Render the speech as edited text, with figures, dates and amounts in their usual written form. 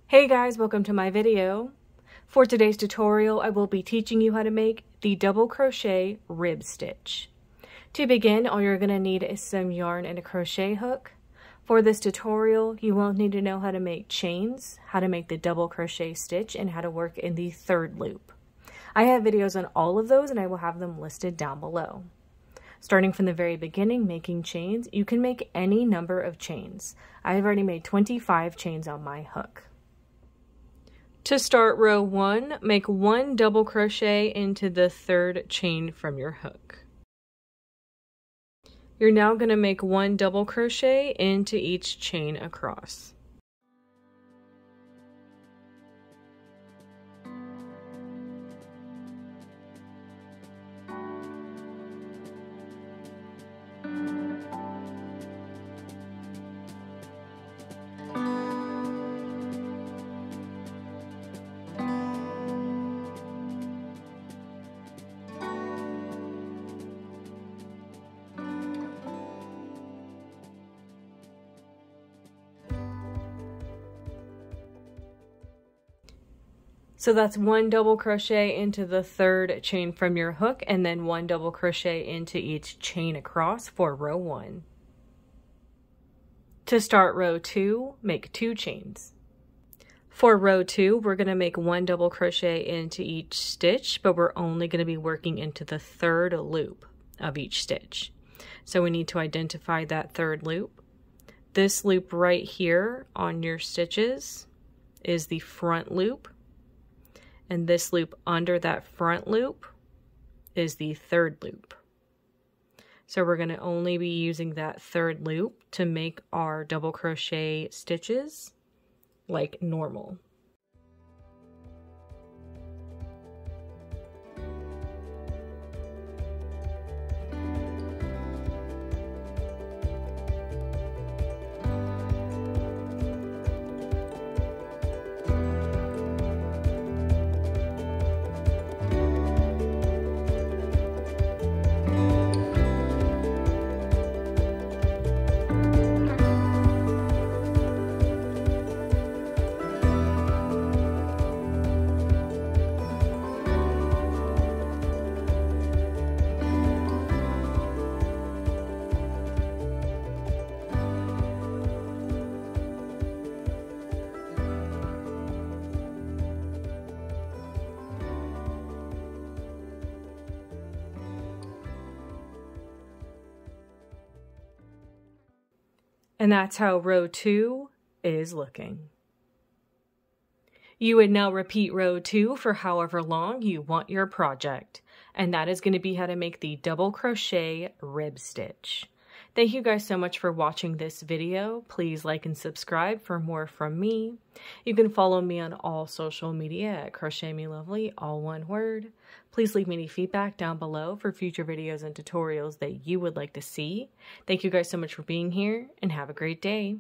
Hey guys, welcome to my video. For today's tutorial, I will be teaching you how to make the double crochet rib stitch. To begin, all you're going to need is some yarn and a crochet hook. For this tutorial, you will need to know how to make chains, how to make the double crochet stitch, and how to work in the third loop. I have videos on all of those and I will have them listed down below. Starting from the very beginning, making chains, you can make any number of chains. I have already made 25 chains on my hook. To start row 1, make 1 double crochet into the third chain from your hook. You're now going to make 1 double crochet into each chain across. So that's 1 double crochet into the third chain from your hook and then 1 double crochet into each chain across for row 1. To start row 2, make 2 chains. For row 2, we're going to make 1 double crochet into each stitch, but we're only going to be working into the third loop of each stitch. So we need to identify that third loop. This loop right here on your stitches is the front loop. And this loop under that front loop is the third loop. So we're going to only be using that third loop to make our double crochet stitches like normal. And that's how row 2 is looking. You would now repeat row 2 for however long you want your project. And that is going to be how to make the double crochet rib stitch. Thank you guys so much for watching this video. Please like and subscribe for more from me. You can follow me on all social media at crochetmelovely, all one word. Please leave me any feedback down below for future videos and tutorials that you would like to see. Thank you guys so much for being here and have a great day.